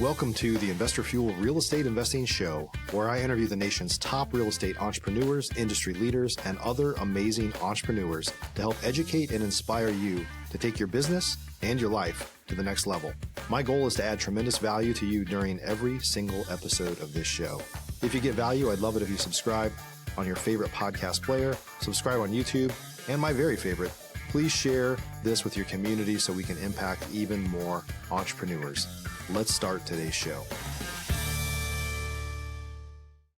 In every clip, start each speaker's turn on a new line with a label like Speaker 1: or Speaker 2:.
Speaker 1: Welcome to the Investor Fuel Real Estate Investing Show, where I interview the nation's top real estate entrepreneurs, industry leaders, and other amazing entrepreneurs to help educate and inspire you to take your business and your life to the next level. My goal is to add tremendous value to you during every single episode of this show. If you get value, I'd love it if you subscribe on your favorite podcast player, subscribe on YouTube, and my very favorite, please share this with your community so we can impact even more entrepreneurs. Let's start today's show.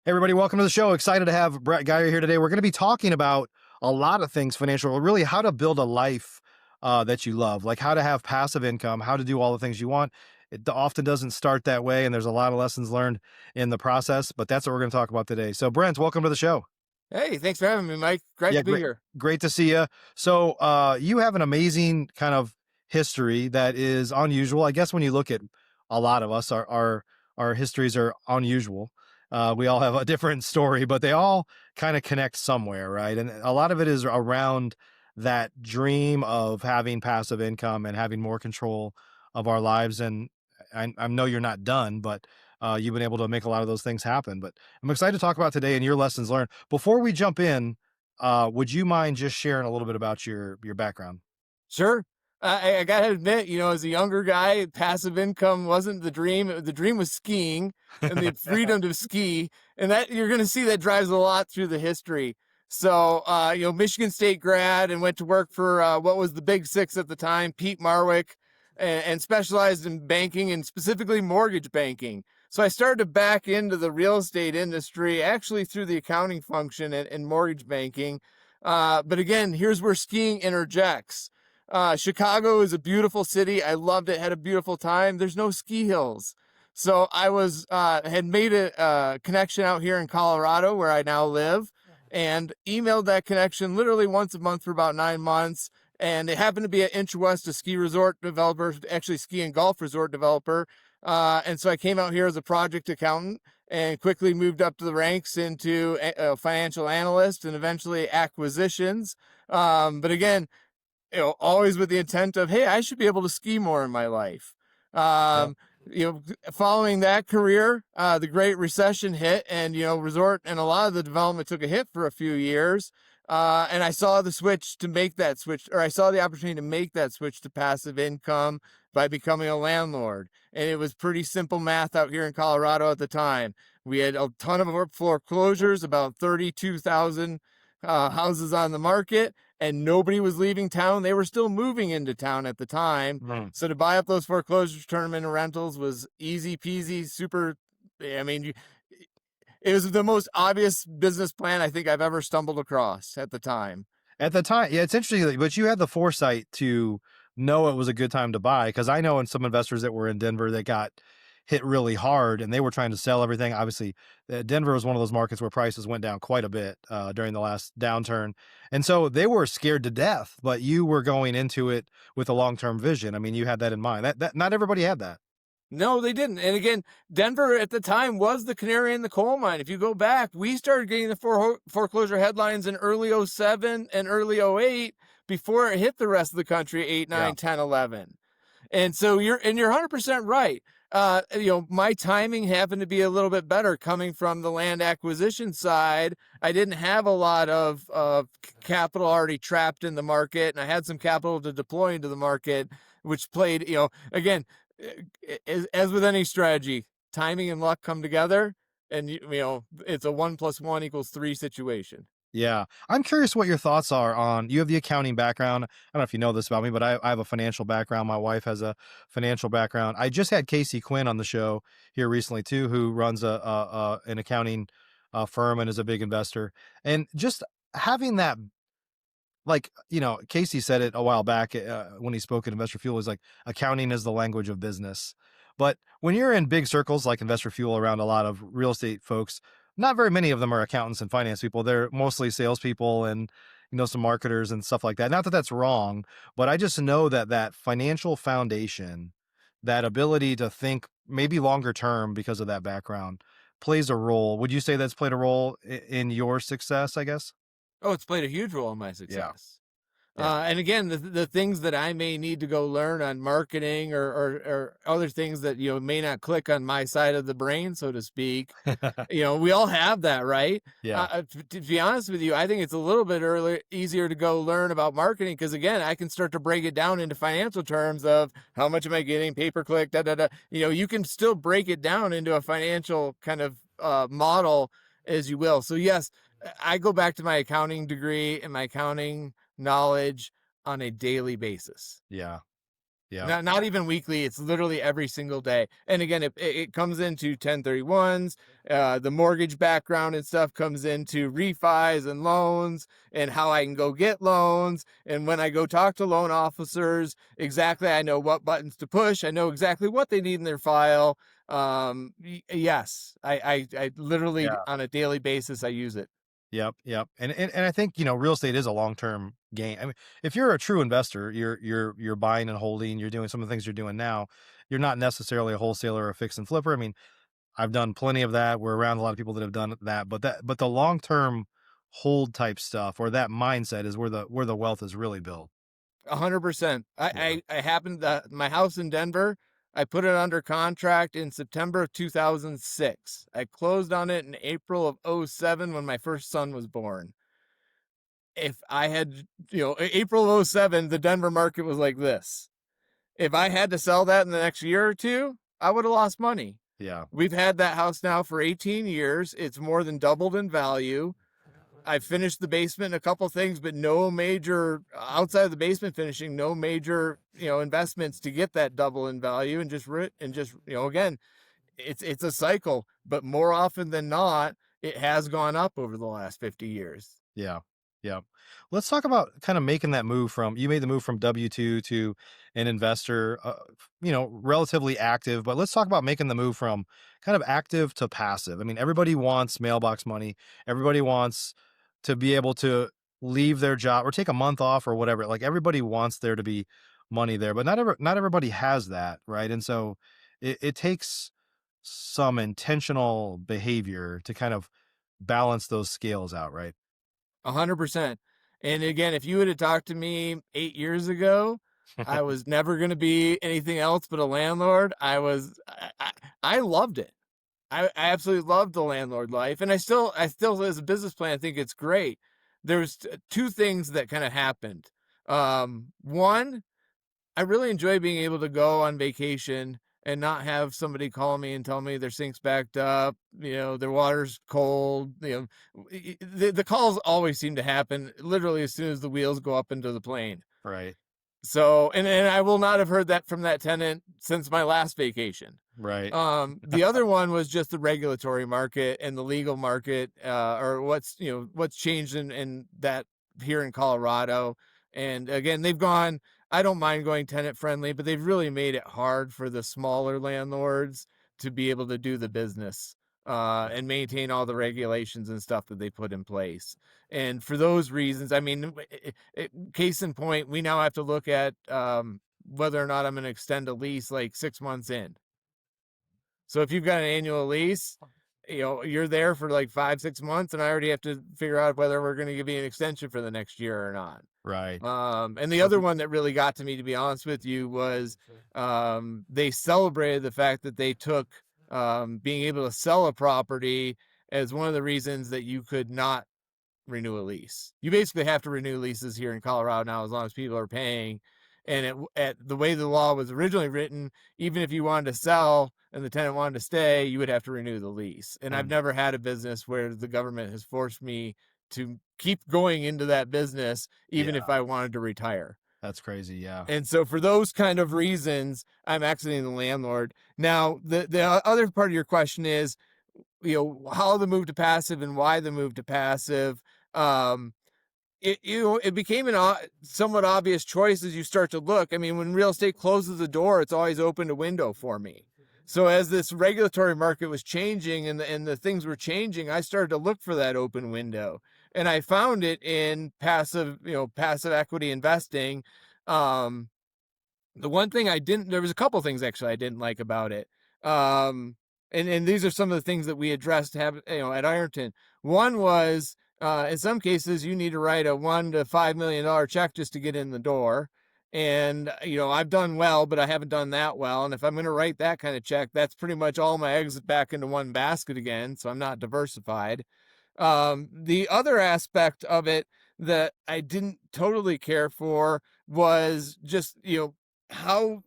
Speaker 1: Hey, everybody, welcome to the show. Excited to have Brent Guyor here today. We're going to be talking about a lot of things financial, really how to build a life that you love, like how to have passive income, how to do all the things you want. It often doesn't start that way, and there's a lot of lessons learned in the process, but that's what we're going to talk about today. So, Brent, welcome to the show.
Speaker 2: Hey, thanks for having me, Mike. Great to be here.
Speaker 1: Great to see you. So you have an amazing kind of history that is unusual. I guess when you look at a lot of us, our histories are unusual. We all have a different story, but they all kind of connect somewhere, right? And a lot of it is around that dream of having passive income and having more control of our lives. And I know you're not done, but you've been able to make a lot of those things happen. But I'm excited to talk about today and your lessons learned. Before we jump in, would you mind just sharing a little bit about your background?
Speaker 2: Sure. I got to admit, as a younger guy, passive income wasn't the dream. The dream was skiing and the freedom to ski. And that you're going to see that drives a lot through the history. So, Michigan State grad and went to work for what was the Big Six at the time, Pete Marwick, and specialized in banking and specifically mortgage banking. So I started to back into the real estate industry, actually through the accounting function and mortgage banking. But again, here's where skiing interjects. Chicago is a beautiful city. I loved it, had a beautiful time. There's no ski hills. So I had made a connection out here in Colorado where I now live and emailed that connection literally once a month for about 9 months. And it happened to be at Inch West, a ski resort developer, actually ski and golf resort developer. And so I came out here as a project accountant and quickly moved up to the ranks into a financial analyst and eventually acquisitions. But again, always with the intent of, hey, I should be able to ski more in my life. Following that career, the Great Recession hit and, resort and a lot of the development took a hit for a few years. And I saw the switch to make that switch, or I saw the opportunity to make that switch to passive income by becoming a landlord. And it was pretty simple math out here in Colorado at the time. We had a ton of foreclosures, about 32,000 houses on the market, and nobody was leaving town. They were still moving into town at the time. Mm. So to buy up those foreclosures, turn them into rentals was easy peasy, super. It was the most obvious business plan I think I've ever stumbled across at the time.
Speaker 1: Yeah, it's interesting, but you had the foresight to know it was a good time to buy, because I know in some investors that were in Denver that got hit really hard and they were trying to sell everything. Obviously, Denver was one of those markets where prices went down quite a bit during the last downturn. And so they were scared to death, but you were going into it with a long-term vision. I mean, you had that in mind. That not everybody had that.
Speaker 2: No, they didn't. And again, Denver at the time was the canary in the coal mine. If you go back, we started getting the foreclosure headlines in early 07 and early 08 before it hit the rest of the country, 8, 9, 10, 11. And so you're 100% right. My timing happened to be a little bit better coming from the land acquisition side. I didn't have a lot of capital already trapped in the market, and I had some capital to deploy into the market, which played, again, as with any strategy, timing and luck come together, and it's a 1 + 1 = 3 situation.
Speaker 1: Yeah. I'm curious what your thoughts are on, you have the accounting background. I don't know if you know this about me, but I have a financial background. My wife has a financial background. I just had Casey Quinn on the show here recently too, who runs an accounting firm and is a big investor. And just having that, Casey said it a while back when he spoke at Investor Fuel, is like, accounting is the language of business. But when you're in big circles like Investor Fuel around a lot of real estate folks, not very many of them are accountants and finance people. They're mostly salespeople and, some marketers and stuff like that. Not that that's wrong, but I just know that financial foundation, that ability to think maybe longer term because of that background, plays a role. Would you say that's played a role in your success, I guess?
Speaker 2: Oh, it's played a huge role in my success.
Speaker 1: Yeah.
Speaker 2: And again, the things that I may need to go learn on marketing or other things that, may not click on my side of the brain, so to speak. We all have that, right?
Speaker 1: Yeah.
Speaker 2: To be honest with you, I think it's a little bit easier to go learn about marketing because, again, I can start to break it down into financial terms of how much am I getting, pay per click, da da da. You can still break it down into a financial kind of model as you will. So yes, I go back to my accounting degree and my accounting knowledge on a daily basis.
Speaker 1: Yeah. Yeah.
Speaker 2: Not even weekly, it's literally every single day. And again, it comes into 1031s, the mortgage background and stuff comes into refis and loans and how I can go get loans. And when I go talk to loan officers, exactly, I know what buttons to push. I know exactly what they need in their file. Yes, I literally
Speaker 1: Yeah.
Speaker 2: on a daily basis, I use it.
Speaker 1: Yep, yep. And I think, real estate is a long-term gain. I mean, if you're a true investor, you're buying and holding, you're doing some of the things you're doing now. You're not necessarily a wholesaler or a fix and flipper. I mean, I've done plenty of that. We're around a lot of people that have done that, but the long-term hold type stuff or that mindset is where the wealth is really built.
Speaker 2: 100%.
Speaker 1: Yeah.
Speaker 2: I happened to my house in Denver. I put it under contract in September of 2006. I closed on it in April of '07 when my first son was born. If I had, April of '07, the Denver market was like this. If I had to sell that in the next year or two, I would have lost money.
Speaker 1: Yeah.
Speaker 2: We've had that house now for 18 years. It's more than doubled in value. I finished the basement, a couple things, but no major outside of the basement finishing, no major, investments to get that double in value and just, again, it's a cycle, but more often than not, it has gone up over the last 50 years.
Speaker 1: Yeah. Yeah. Let's talk about kind of making that move from you made the move from W-2 to an investor, relatively active, but let's talk about making the move from kind of active to passive. I mean, everybody wants mailbox money. Everybody wants to be able to leave their job or take a month off or whatever. Like everybody wants there to be money there, but not everybody has that, right? And so it takes some intentional behavior to kind of balance those scales out, right?
Speaker 2: 100%. And again, if you would have talked to me 8 years ago, I was never going to be anything else but a landlord. I loved it. I absolutely loved the landlord life. And I still, as a business plan, I think it's great. There's two things that kind of happened. One, I really enjoy being able to go on vacation and not have somebody call me and tell me their sink's backed up, their water's cold. The calls always seem to happen literally as soon as the wheels go up into the plane.
Speaker 1: Right.
Speaker 2: So, and I will not have heard that from that tenant since my last vacation.
Speaker 1: Right.
Speaker 2: The other one was just the regulatory market and the legal market, or what's changed in that here in Colorado. And again, I don't mind going tenant friendly, but they've really made it hard for the smaller landlords to be able to do the business, and maintain all the regulations and stuff that they put in place. And for those reasons, I mean, case in point, we now have to look at, whether or not I'm going to extend a lease like 6 months in. So if you've got an annual lease, you're there for like 5, 6 months, and I already have to figure out whether we're going to give you an extension for the next year or not.
Speaker 1: Right.
Speaker 2: And the other one that really got to me, to be honest with you, was, they celebrated the fact that they took, being able to sell a property as one of the reasons that you could not renew a lease. You basically have to renew leases here in Colorado now as long as people are paying. And at the way the law was originally written, even if you wanted to sell and the tenant wanted to stay, you would have to renew the lease. And I've
Speaker 1: Mm,
Speaker 2: never had a business where the government has forced me to keep going into that business, even
Speaker 1: yeah,
Speaker 2: if I wanted to retire.
Speaker 1: that's crazy. Yeah.
Speaker 2: And so for those kind of reasons, I'm exiting the landlord. Now, the other part of your question is, how the move to passive and why the move to passive. Um, it became somewhat obvious choice as you start to look. I mean, when real estate closes the door, it's always opened a window for me. So as this regulatory market was changing and the things were changing, I started to look for that open window, and I found it in passive equity investing. Um, the one thing there was a couple things actually I didn't like about it. And these are some of the things that we addressed at Ironton. One was, In some cases, you need to write a $1 to $5 million check just to get in the door. And, I've done well, but I haven't done that well. And if I'm going to write that kind of check, that's pretty much all my eggs back into one basket again. So I'm not diversified. The other aspect of it that I didn't totally care for was just, how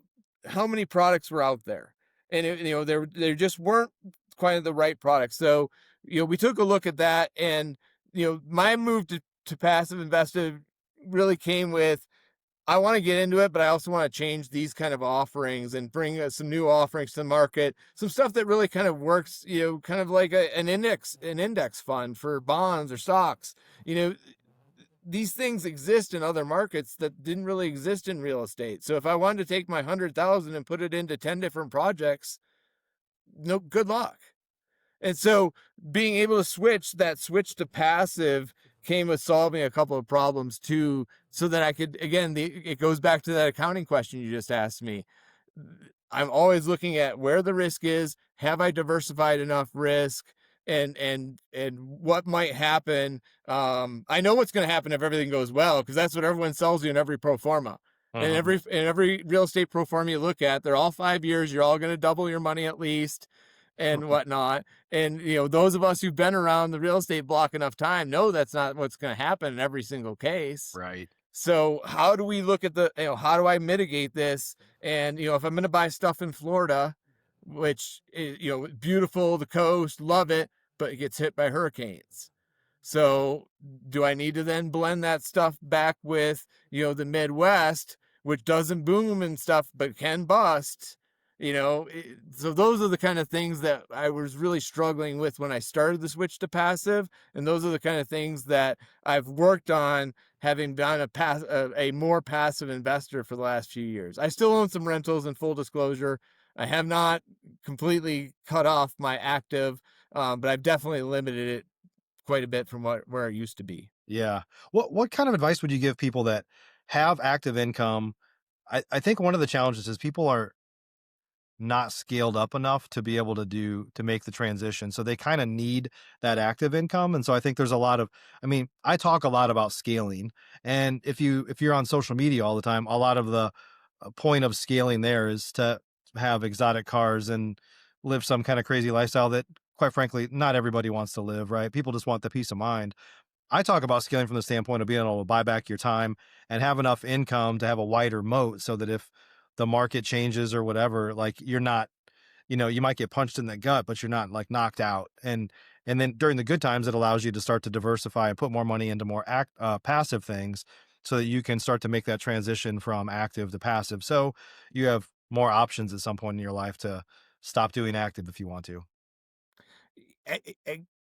Speaker 2: how many products were out there. And there just weren't quite the right products. So, we took a look at that, and my move to passive investing really came with, I want to get into it, but I also want to change these kind of offerings and bring some new offerings to the market, some stuff that really kind of works, kind of like an index fund for bonds or stocks. These things exist in other markets that didn't really exist in real estate. So if I wanted to take my 100,000 and put it into 10 different projects, no, good luck. And so being able to switch to passive came with solving a couple of problems too, so that I could, again, it goes back to that accounting question you just asked me. I'm always looking at where the risk is. Have I diversified enough risk? And what might happen? I know what's going to happen if everything goes well, because that's what everyone sells you in every pro forma. And
Speaker 1: Mhm.
Speaker 2: every real estate pro forma you look at, they're all 5 years. You're all going to double your money at least, and whatnot. And those of us who've been around the real estate block enough time know that's not what's going to happen in every single case.
Speaker 1: Right.
Speaker 2: So how do we look at how do I mitigate this? And, if I'm going to buy stuff in Florida, which is, beautiful, the coast, love it, but it gets hit by hurricanes. So do I need to then blend that stuff back with, the Midwest, which doesn't boom and stuff, but can bust? So those are the kind of things that I was really struggling with when I started the switch to passive. And those are the kind of things that I've worked on, having been a more passive investor for the last few years. I still own some rentals, in full disclosure. I have not completely cut off my active, but I've definitely limited it quite a bit from where it used to be.
Speaker 1: Yeah. What kind of advice would you give people that have active income? I think one of the challenges is people are not scaled up enough to be able to make the transition. So they kind of need that active income. And so I think there's a lot of, I mean, I talk a lot about scaling. And if you're on social media all the time, a lot of the point of scaling there is to have exotic cars and live some kind of crazy lifestyle that, quite frankly, not everybody wants to live, right? People just want the peace of mind. I talk about scaling from the standpoint of being able to buy back your time and have enough income to have a wider moat, so that if the market changes or whatever, like, you're not, you might get punched in the gut, but you're not like knocked out. And then during the good times, it allows you to start to diversify and put more money into more passive things, so that you can start to make that transition from active to passive. So you have more options at some point in your life to stop doing active if you want to.
Speaker 2: I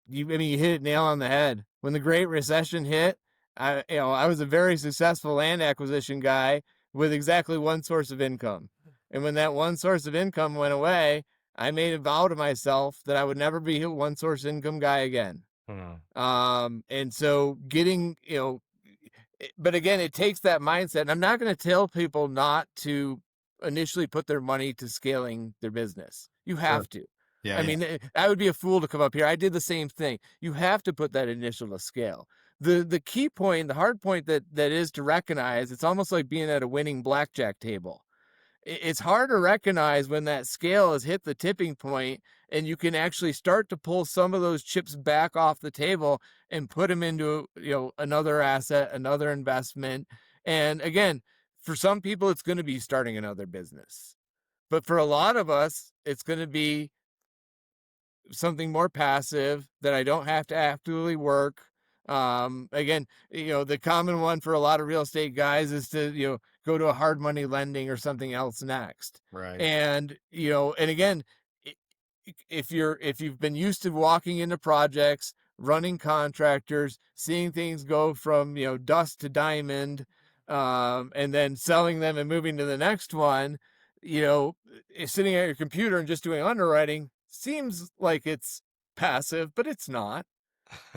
Speaker 2: mean, you hit it nail on the head. When the Great Recession hit, I was a very successful land acquisition guy with exactly one source of income. And when that one source of income went away, I made a vow to myself that I would never be a one source income guy again.
Speaker 1: Hmm.
Speaker 2: And so but again, it takes that mindset. And I'm not going to tell people not to initially put their money to scaling their business. You
Speaker 1: Sure.
Speaker 2: have to.
Speaker 1: Yeah.
Speaker 2: I
Speaker 1: Yeah.
Speaker 2: mean, I would be a fool to come up here. I did the same thing. You have to put that initial to scale. The key point, the hard point that is to recognize, it's almost like being at a winning blackjack table. It's hard to recognize when that scale has hit the tipping point, and you can actually start to pull some of those chips back off the table and put them into, another asset, another investment. And again, for some people, it's going to be starting another business. But for a lot of us, it's going to be something more passive that I don't have to actively work. Again, the common one for a lot of real estate guys is to, go to a hard money lending or something else next.
Speaker 1: Right.
Speaker 2: And, and again, if you've been used to walking into projects, running contractors, seeing things go from, dust to diamond, and then selling them and moving to the next one, sitting at your computer and just doing underwriting seems like it's passive, but it's not.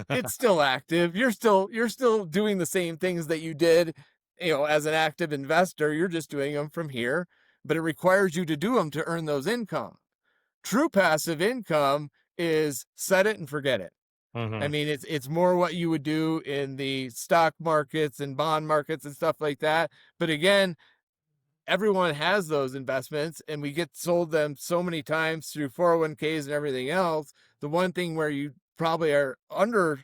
Speaker 2: It's still active. You're still doing the same things that you did, as an active investor. You're just doing them from here, but it requires you to do them to earn those income. True passive income is set it and forget it. I
Speaker 1: Hmm.
Speaker 2: mean, it's more what you would do in the stock markets and bond markets and stuff like that. But again, everyone has those investments and we get sold them so many times through 401ks and everything else. The one thing where you probably are under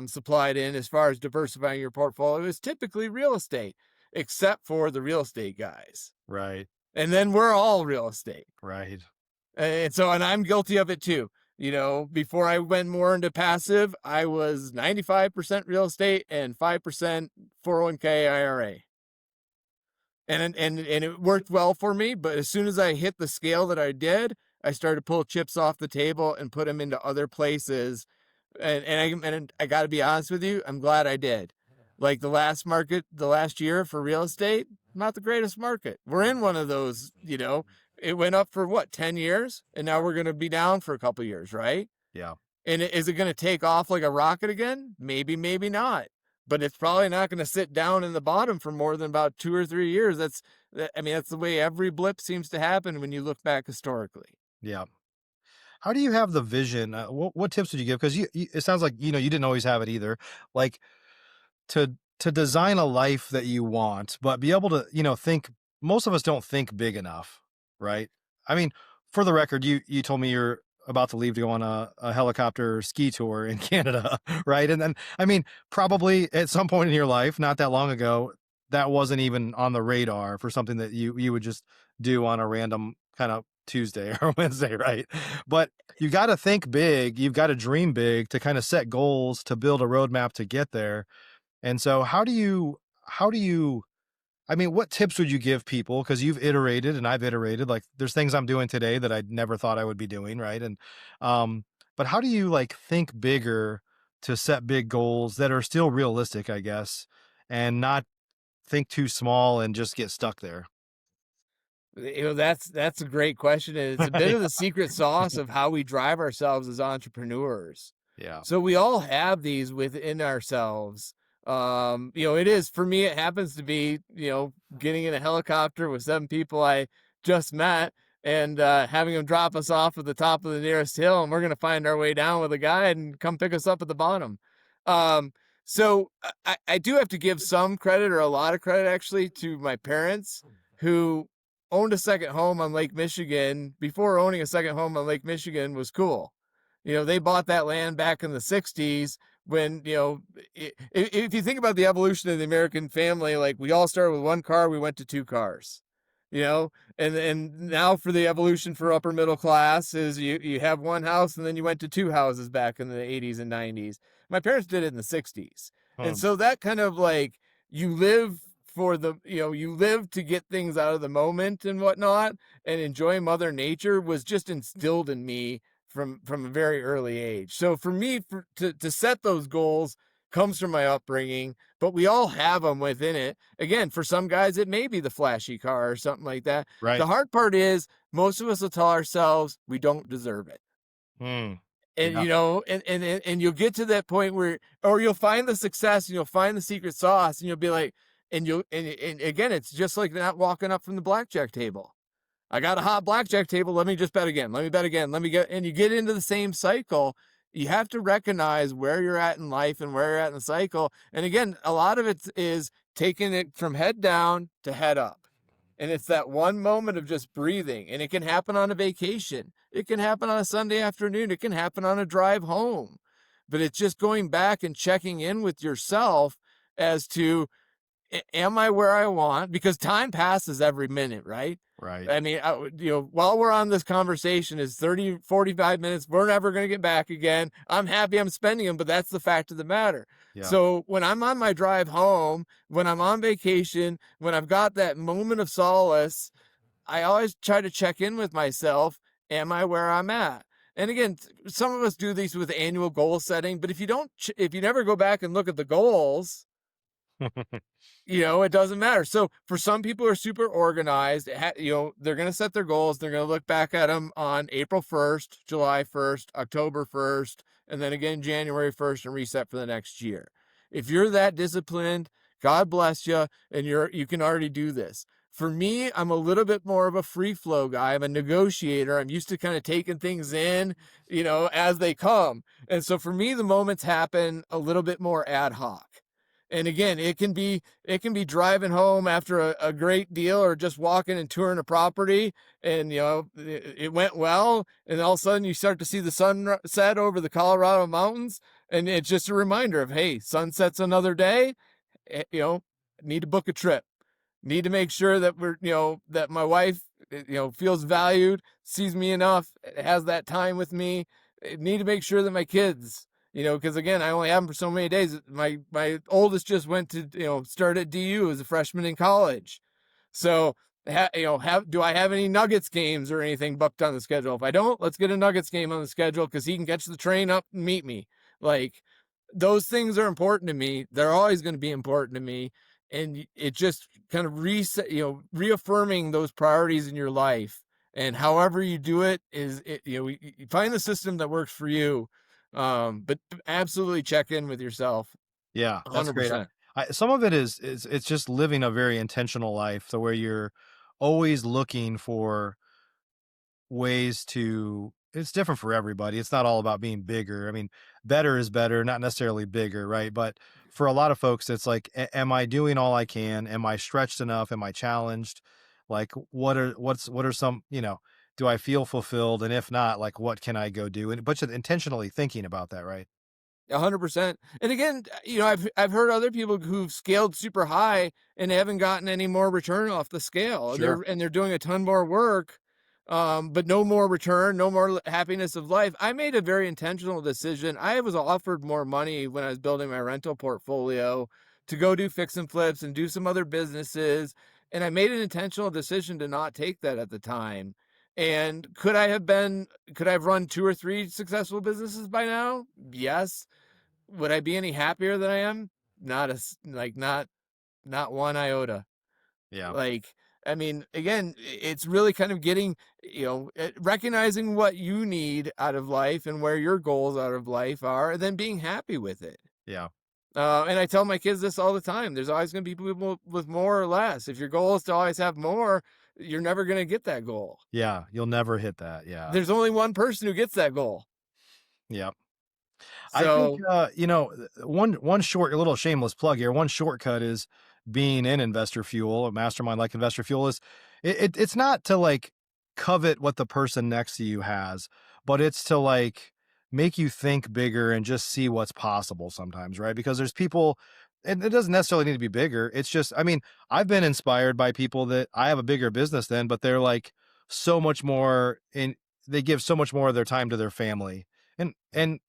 Speaker 2: supplied in as far as diversifying your portfolio is typically real estate, except for the real estate guys.
Speaker 1: Right.
Speaker 2: And then we're all real estate.
Speaker 1: Right.
Speaker 2: And so, and I'm guilty of it too. You know, before I went more into passive, I was 95% real estate and 5% 401k IRA. And it worked well for me, but as soon as I hit the scale that I did, I started to pull chips off the table and put them into other places. And I got to be honest with you, I'm glad I did. Like the last year for real estate, not the greatest market. We're in one of those, you know, it went up for what, 10 years, and now we're going to be down for a couple years, right?
Speaker 1: Yeah.
Speaker 2: And is it going to take off like a rocket again? Maybe, maybe not. But it's probably not going to sit down in the bottom for more than about 2 or 3 years. I mean, that's the way every blip seems to happen when you look back historically.
Speaker 1: Yeah. How do you have the vision? What tips would you give? Because it sounds like you didn't always have it either. Like to design a life that you want, but be able to think. Most of us don't think big enough, right? I mean, for the record, you told me you're about to leave to go on a helicopter ski tour in Canada, right? And then I mean, probably at some point in your life, not that long ago, that wasn't even on the radar for something that you would just do on a random kind of Tuesday or Wednesday, right? But you got to think big. You've got to dream big to kind of set goals to build a roadmap to get there. And so how do you I mean, what tips would you give people? Because you've iterated and I've iterated. Like there's things I'm doing today that I never thought I would be doing, right? And but how do you like think bigger to set big goals that are still realistic, I guess, and not think too small and just get stuck there?
Speaker 2: You know, that's a great question, and it's a bit of the secret sauce of how we drive ourselves as entrepreneurs.
Speaker 1: Yeah.
Speaker 2: So we all have these within ourselves. You know, it is for me, it happens to be, you know, getting in a helicopter with 7 people I just met and having them drop us off at the top of the nearest hill, and we're gonna find our way down with a guide and come pick us up at the bottom. Um, so I do have to give some credit or a lot of credit actually to my parents who owned a second home on Lake Michigan before owning a second home on Lake Michigan was cool. You know, they bought that land back in the 60s when, you know, if you think about the evolution of the American family, like we all started with 1 car, we went to 2 cars, you know, and now for the evolution for upper middle class is you have 1 house and then you went to 2 houses back in the 80s and 90s. My parents did it in the 60s. And
Speaker 1: Hmm.
Speaker 2: so that kind of like you live you live to get things out of the moment and whatnot, and enjoy Mother Nature was just instilled in me from a very early age. So for me, to set those goals comes from my upbringing, but we all have them within it. Again, for some guys, it may be the flashy car or something like that.
Speaker 1: Right.
Speaker 2: The hard part is most of us will tell ourselves we don't deserve it.
Speaker 1: Hmm.
Speaker 2: And
Speaker 1: Yeah.
Speaker 2: you know, and you'll get to that point where, or you'll find the success and you'll find the secret sauce, and you'll be like, and again, it's just like not walking up from the blackjack table. I got a hot blackjack table. Let me just bet again. Let me bet again. And you get into the same cycle. You have to recognize where you're at in life and where you're at in the cycle. And again, a lot of it is taking it from head down to head up. And it's that one moment of just breathing. And it can happen on a vacation. It can happen on a Sunday afternoon. It can happen on a drive home. But it's just going back and checking in with yourself as to, am I where I want? Because time passes every minute, right?
Speaker 1: Right.
Speaker 2: I mean, you know, while we're on this conversation is 30, 45 minutes. We're never going to get back again. I'm happy I'm spending them, but that's the fact of the matter.
Speaker 1: Yeah.
Speaker 2: So when I'm on my drive home, when I'm on vacation, when I've got that moment of solace, I always try to check in with myself. Am I where I'm at? And again, some of us do these with annual goal setting, but if you don't, if you never go back and look at the goals, you know, it doesn't matter. So for some people who are super organized, you know, they're going to set their goals. They're going to look back at them on April 1st, July 1st, October 1st, and then again, January 1st, and reset for the next year. If you're that disciplined, God bless you, and you can already do this. For me, I'm a little bit more of a free flow guy. I'm a negotiator. I'm used to kind of taking things in, as they come. And so for me, the moments happen a little bit more ad hoc. And again, it can be driving home after a great deal, or just walking and touring a property, and it went well, and all of a sudden you start to see the sun set over the Colorado mountains, and it's just a reminder of, hey, sunset's another day. eh, you know Need to book a trip, need to make sure that that my wife feels valued, sees me enough, has that time with me. Need to make sure that my kids, because again, I only have them for so many days. My oldest just went to start at DU as a freshman in college. So do I have any Nuggets games or anything booked on the schedule? If I don't, let's get a Nuggets game on the schedule, because he can catch the train up and meet me. Like, those things are important to me. They're always going to be important to me. And it just kind of reaffirming those priorities in your life. And however you do it you find the system that works for you. But absolutely check in with yourself.
Speaker 1: Yeah, that's great.
Speaker 2: 100%.
Speaker 1: Some of it is it's just living a very intentional life, so where you're always looking for ways to. It's different for everybody. It's not all about being bigger. I mean, better is better, not necessarily bigger, right? But for a lot of folks, it's like, am I doing all I can? Am I stretched enough? Am I challenged? Like, what are some, do I feel fulfilled? And if not, like, what can I go do? And but just intentionally thinking about that, right?
Speaker 2: 100%. And again, I've heard other people who've scaled super high and haven't gotten any more return off the scale, and
Speaker 1: Sure.
Speaker 2: they're doing a ton more work, but no more return, no more happiness of life. I made a very intentional decision. I was offered more money when I was building my rental portfolio to go do fix and flips and do some other businesses, and I made an intentional decision to not take that at the time. And could I have run two or three successful businesses by now? Yes. Would I be any happier than I am? Not one iota.
Speaker 1: Yeah.
Speaker 2: Like, I mean, again, it's really kind of getting, recognizing what you need out of life and where your goals out of life are, and then being happy with it.
Speaker 1: Yeah.
Speaker 2: And I tell my kids this all the time. There's always going to be people with more or less. If your goal is to always have more, you're never going to get that goal.
Speaker 1: Yeah. You'll never hit that. Yeah.
Speaker 2: There's only one person who gets that goal.
Speaker 1: Yeah. I think,
Speaker 2: So,
Speaker 1: one short, a little shameless plug here. One shortcut is being in Investor Fuel, a mastermind like Investor Fuel is. It's not to like covet what the person next to you has, but it's to like make you think bigger and just see what's possible sometimes, right? Because there's people, and it doesn't necessarily need to be bigger. It's just, I mean, I've been inspired by people that I have a bigger business than, but they're like so much more in. They give so much more of their time to their family, and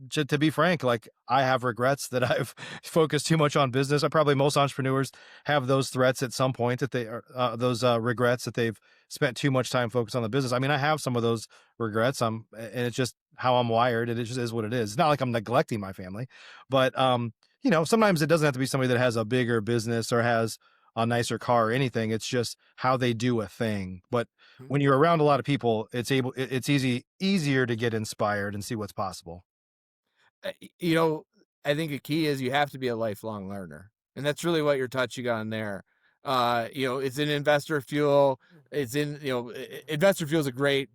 Speaker 1: to be frank, like I have regrets that I've focused too much on business. I probably most entrepreneurs have those threats at some point, that they are those regrets that they've spent too much time focused on the business. I mean, I have some of those regrets. And it's just how I'm wired, and it just is what it is. It's not like I'm neglecting my family, but sometimes it doesn't have to be somebody that has a bigger business or has a nicer car or anything. It's just how they do a thing. But when you're around a lot of people, it's easier to get inspired and see what's possible.
Speaker 2: uh, you know, I think a key is you have to be a lifelong learner. And that's really what you're touching on there. It's in investor fuel. It's in, investor fuel is a great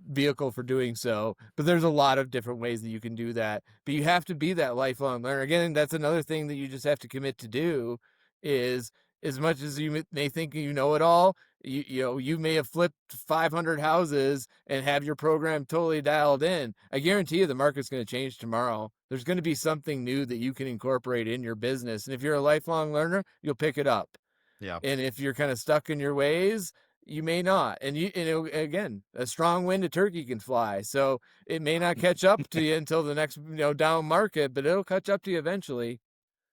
Speaker 2: vehicle for doing so, but there's a lot of different ways that you can do that. But you have to be that lifelong learner. Again, that's another thing that you just have to commit to do. Is, as much as you may think you know it all, you may have flipped 500 houses and have your program totally dialed in. I guarantee you the market's going to change tomorrow. There's going to be something new that you can incorporate in your business, and if you're a lifelong learner, you'll pick it up.
Speaker 1: Yeah.
Speaker 2: And if you're kind of stuck in your ways, you may not. And again, a strong wind, a turkey can fly. So it may not catch up to you until the next, down market, but it'll catch up to you eventually.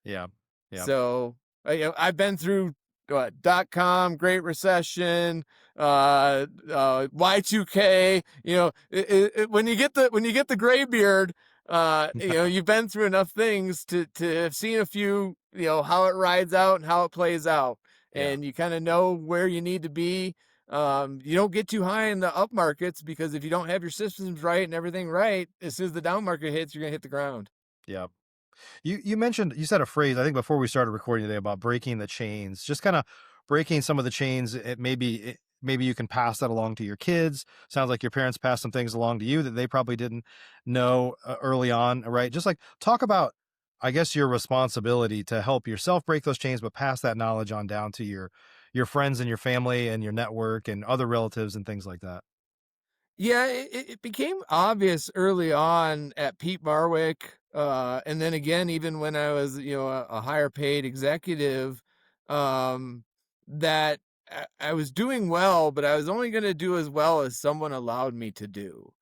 Speaker 1: Yeah. Yeah.
Speaker 2: So, I've been through .com, Great Recession, Y2K. When you get the gray beard, you've been through enough things to have seen a few, how it rides out and how it plays out,
Speaker 1: Yeah.
Speaker 2: and you kind of know where you need to be. You don't get too high in the up markets, because if you don't have your systems right and everything right, as soon as the down market hits, you're gonna hit the ground.
Speaker 1: Yeah. You said a phrase, I think, before we started recording today about breaking the chains. Just kind of breaking some of the chains, maybe you can pass that along to your kids. Sounds like your parents passed some things along to you that they probably didn't know early on, right? Just like talk about, I guess, your responsibility to help yourself break those chains, but pass that knowledge on down to your friends and your family and your network and other relatives and things like that.
Speaker 2: Yeah, it became obvious early on at Pete Barwick, and then again, even when I was, a higher paid executive, um, that I was doing well, but I was only going to do as well as someone allowed me to do.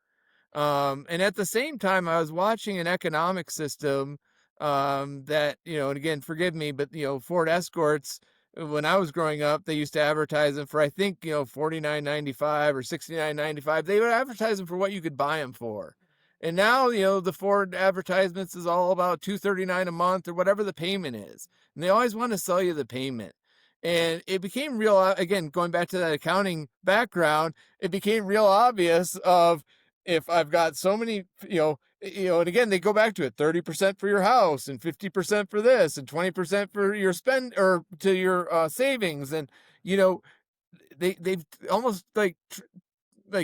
Speaker 2: And at the same time, I was watching an economic system that, and again, forgive me, but Ford Escorts, when I was growing up, they used to advertise them for, I think, 49.95 or 69.95. They would advertise them for what you could buy them for. And now, the Ford advertisements is all about 239 a month or whatever the payment is. And they always want to sell you the payment. And it became real, again, going back to that accounting background, it became real obvious of, if I've got so many, and again, they go back to it, 30% for your house and 50% for this and 20% for your spend or to your savings. And, you know, they've almost like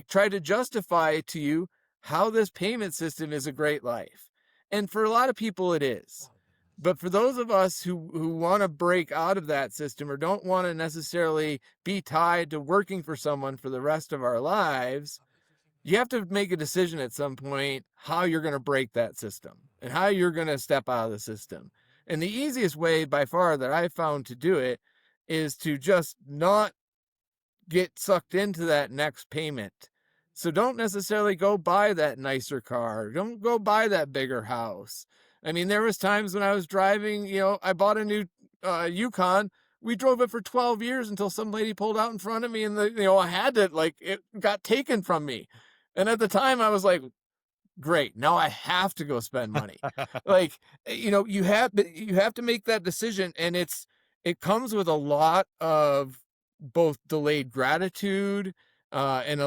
Speaker 2: try to justify to you how this payment system is a great life. And for a lot of people it is. But for those of us who want to break out of that system or don't want to necessarily be tied to working for someone for the rest of our lives, you have to make a decision at some point how you're going to break that system and how you're going to step out of the system. And the easiest way by far that I found to do it is to just not get sucked into that next payment. So don't necessarily go buy that nicer car. Don't go buy that bigger house. I mean, there was times when I was driving, I bought a new Yukon. We drove it for 12 years until some lady pulled out in front of me and I had to, it got taken from me. And at the time I was like, great, now I have to go spend money. Like, you have to make that decision, and it comes with a lot of both delayed gratitude, and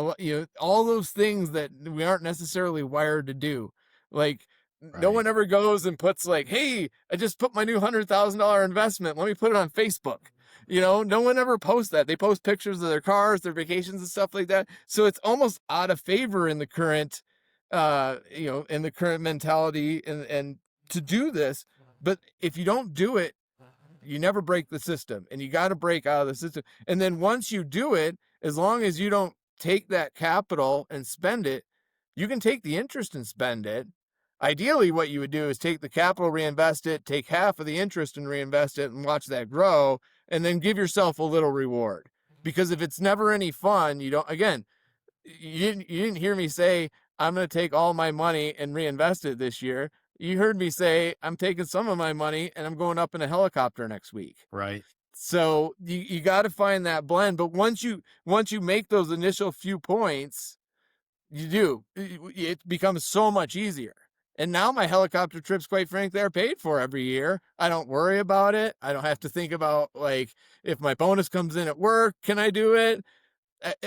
Speaker 2: all those things that we aren't necessarily wired to do. Like, no
Speaker 1: Right.
Speaker 2: one ever goes and puts like, hey, I just put my new $100,000 investment, let me put it on Facebook. No one ever posts that. They post pictures of their cars, their vacations and stuff like that. So it's almost out of favor in the current in the current mentality and to do this. But if you don't do it, you never break the system, and you got to break out of the system. And then once you do it, as long as you don't take that capital and spend it, you can take the interest and spend it. Ideally, what you would do is take the capital, reinvest it, take half of the interest and reinvest it and watch that grow, and then give yourself a little reward. Because if it's never any fun, again, you didn't hear me say I'm going to take all my money and reinvest it this year. You heard me say I'm taking some of my money and I'm going up in a helicopter next week.
Speaker 1: Right.
Speaker 2: So you got to find that blend. But once you make those initial few points, it becomes so much easier. And now my helicopter trips, quite frankly, are paid for every year. I don't worry about it. I don't have to think about, like, if my bonus comes in at work, can I do it?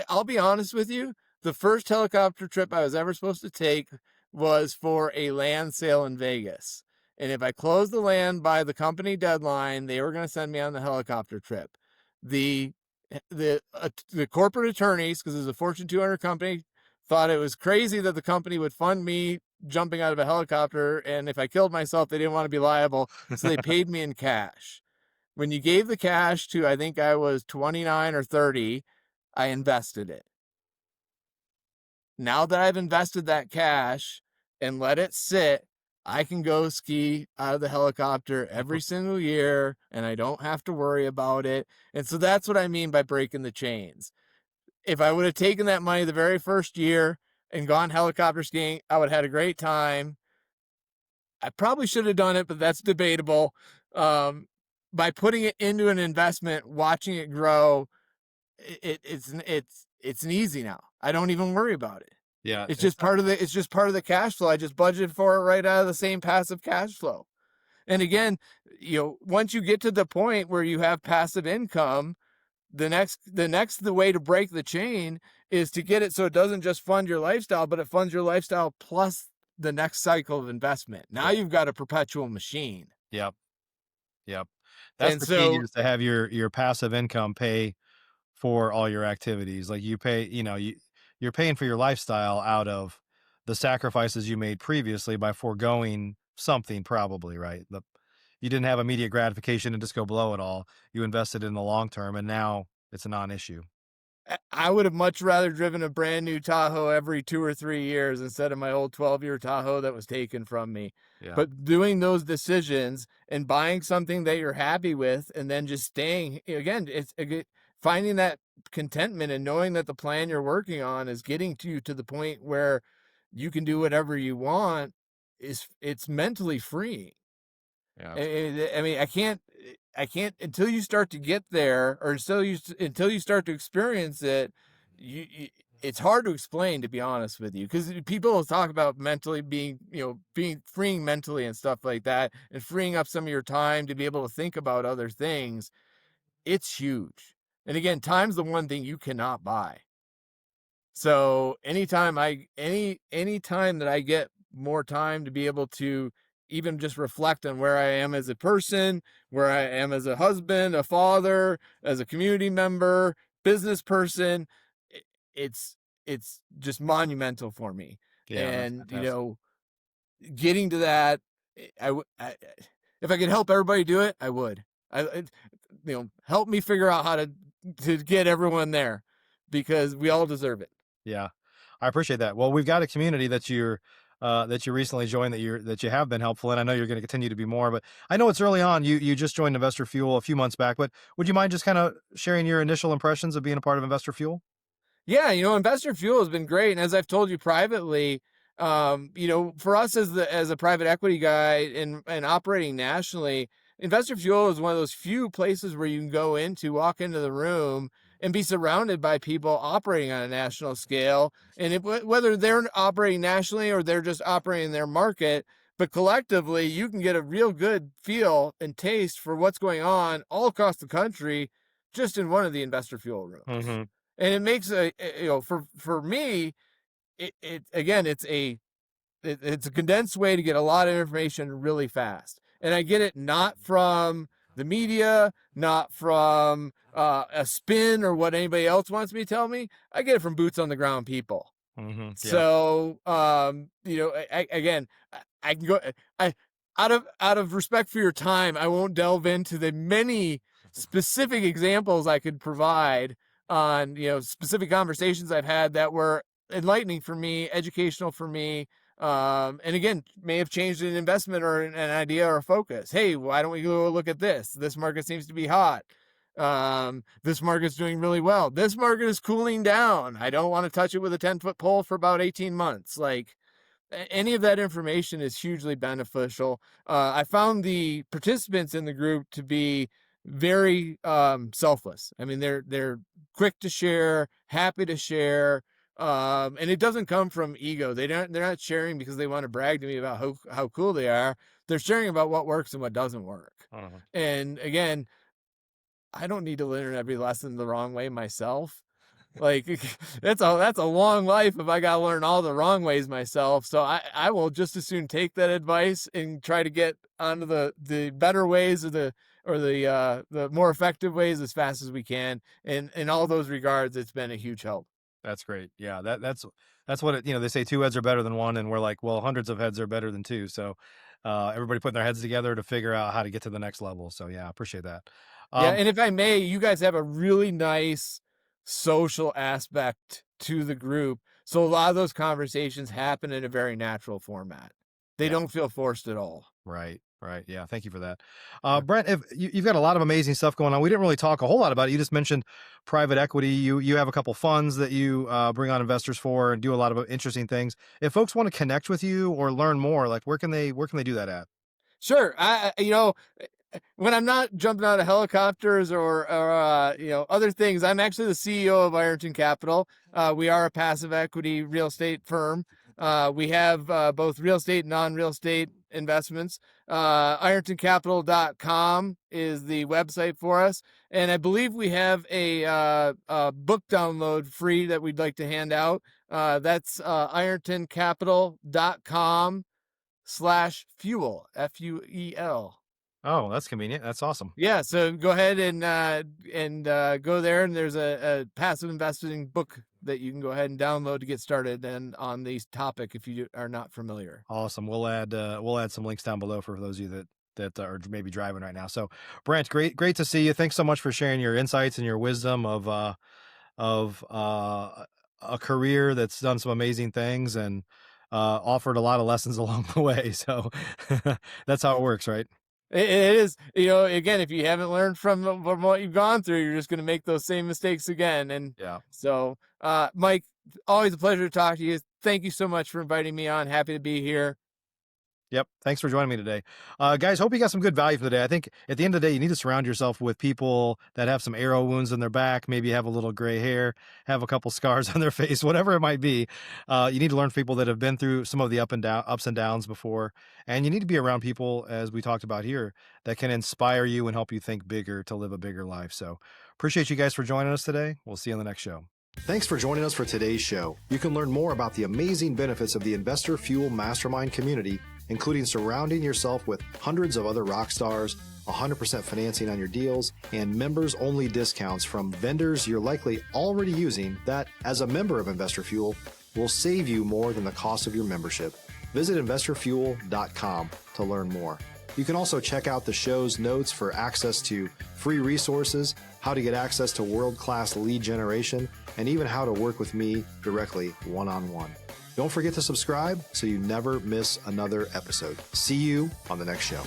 Speaker 2: I'll be honest with you. The first helicopter trip I was ever supposed to take was for a land sale in Vegas. And if I closed the land by the company deadline, they were going to send me on the helicopter trip. The the corporate attorneys, because it was a Fortune 200 company, thought it was crazy that the company would fund me jumping out of a helicopter, and if I killed myself, they didn't want to be liable, so they paid me in cash. When you gave the cash to, I think I was 29 or 30, I invested it. Now that I've invested that cash and let it sit, I can go ski out of the helicopter every single year and I don't have to worry about it. And so that's what I mean by breaking the chains. If I would have taken that money the very first year and gone helicopter skiing, I would have had a great time. I probably should have done it, but that's debatable. By putting it into an investment, watching it grow, it's an easy now. I don't even worry about it.
Speaker 1: Yeah.
Speaker 2: It's just part of the cash flow. I just budgeted for it right out of the same passive cash flow. And again, once you get to the point where you have passive income, the way to break the chain is to get it so it doesn't just fund your lifestyle, but it funds your lifestyle plus the next cycle of investment. Now you've got a perpetual machine.
Speaker 1: Yep. Yep. That's
Speaker 2: And
Speaker 1: the key,
Speaker 2: so
Speaker 1: is to have your passive income pay for all your activities. Like, you pay, you're paying for your lifestyle out of the sacrifices you made previously by foregoing something, probably, right? You didn't have immediate gratification and just go blow it all. You invested in the long term, and now it's a non-issue.
Speaker 2: I would have much rather driven a brand new Tahoe every 2 or 3 years instead of my old 12-year Tahoe that was taken from me.
Speaker 1: Yeah.
Speaker 2: But doing those decisions and buying something that you're happy with and then just staying, again, finding that contentment and knowing that the plan you're working on is getting to you to the point where you can do whatever you want, it's mentally freeing.
Speaker 1: Yeah.
Speaker 2: I mean, I can't until you start to get there, or until you start to experience it. It's hard to explain, to be honest with you, because people will talk about mentally being freeing mentally and stuff like that, and freeing up some of your time to be able to think about other things. It's huge. And again, time's the one thing you cannot buy. So anytime that I get more time to be able to even just reflect on where I am as a person, where I am as a husband, a father, as a community member, business person, i- it's it's just monumental for me.
Speaker 1: Yeah, that's
Speaker 2: And
Speaker 1: fantastic.
Speaker 2: getting to that, if I could help everybody do it, I would. Help me figure out how to get everyone there, because we all deserve it.
Speaker 1: Yeah, I appreciate that. Well, we've got a community that you recently joined, that you have been helpful in. I know you're going to continue to be more, but I know it's early on. You just joined Investor Fuel a few months back, but would you mind just kind of sharing your initial impressions of being a part of Investor Fuel?
Speaker 2: Yeah, Investor Fuel has been great, and as I've told you privately, for us as a private equity guy and operating nationally, Investor Fuel is one of those few places where you can go into, walk into the room, and be surrounded by people operating on a national scale, and whether they're operating nationally or they're just operating in their market, but collectively, you can get a real good feel and taste for what's going on all across the country, just in one of the Investor Fuel rooms.
Speaker 1: Hmm.
Speaker 2: And it makes for me, it again, it's a condensed way to get a lot of information really fast. And I get it not from the media, not from a spin or what anybody else wants me to tell me. I get it from boots on the ground people.
Speaker 1: Hmm. Yeah.
Speaker 2: So, again, I can go. I out of respect for your time, I won't delve into the many specific examples I could provide on specific conversations I've had that were enlightening for me, educational for me, and again, may have changed an investment or an idea or a focus. Hey, why don't we go look at this? This market seems to be hot. This market's doing really well. This market is cooling down. I don't want to touch it with a 10-foot pole for about 18 months. Like, any of that information is hugely beneficial. I found the participants in the group to be very selfless. I mean, they're quick to share, happy to share, and it doesn't come from ego. They're not sharing because they want to brag to me about how cool they are. They're sharing about what works and what doesn't work.
Speaker 1: Uh-huh.
Speaker 2: And again, I don't need to learn every lesson the wrong way myself. Like, that's a long life if I gotta learn all the wrong ways myself. So I will just as soon take that advice and try to get onto the better ways, or the more effective ways as fast as we can. And in all those regards, it's been a huge help.
Speaker 1: That's great. Yeah, that's what they say, two heads are better than one, and we're like, well, hundreds of heads are better than two. So, everybody putting their heads together to figure out how to get to the next level. So, yeah, I appreciate that.
Speaker 2: Yeah,
Speaker 1: Um,
Speaker 2: and if I may, you guys have a really nice social aspect to the group. So a lot of those conversations happen in a very natural format. They
Speaker 1: yeah.
Speaker 2: don't feel forced at all.
Speaker 1: Right, right. Yeah, thank you for that. Brent, if you've got a lot of amazing stuff going on, we didn't really talk a whole lot about it. You just mentioned private equity. You have a couple funds that you bring on investors for and do a lot of interesting things. If folks want to connect with you or learn more, like, where can they do that at?
Speaker 2: Sure. When I'm not jumping out of helicopters or other things, I'm actually the CEO of Ironton Capital. We are a passive equity real estate firm. We have both real estate and non-real estate investments. IrontonCapital.com is the website for us, and I believe we have a book download free that we'd like to hand out. That's IrontonCapital.com/fuel, FUEL.
Speaker 1: Oh, that's convenient. That's awesome.
Speaker 2: Yeah, so go ahead and go there, and there's a passive investing book that you can go ahead and download to get started and on this topic if you are not familiar.
Speaker 1: Awesome. We'll add some links down below for those of you that are maybe driving right now. So, Brent, great to see you. Thanks so much for sharing your insights and your wisdom of a career that's done some amazing things and offered a lot of lessons along the way. So that's how it works, right?
Speaker 2: It is, again, if you haven't learned from what you've gone through, you're just going to make those same mistakes again. And
Speaker 1: Yeah.
Speaker 2: so, Mike, always a pleasure to talk to you. Thank you so much for inviting me on. Happy to be here.
Speaker 1: Yep. Thanks for joining me today. Guys, hope you got some good value from today. I think at the end of the day, you need to surround yourself with people that have some arrow wounds in their back, maybe have a little gray hair, have a couple scars on their face, whatever it might be. You need to learn from people that have been through some of the ups and downs before. And you need to be around people, as we talked about here, that can inspire you and help you think bigger to live a bigger life. So appreciate you guys for joining us today. We'll see you on the next show. Thanks for joining us for today's show. You can learn more about the amazing benefits of the Investor Fuel Mastermind community, including surrounding yourself with hundreds of other rock stars, 100% financing on your deals, and members-only discounts from vendors you're likely already using that, as a member of Investor Fuel, will save you more than the cost of your membership. Visit investorfuel.com to learn more. You can also check out the show's notes for access to free resources, how to get access to world-class lead generation, and even how to work with me directly one-on-one. Don't forget to subscribe so you never miss another episode. See you on the next show.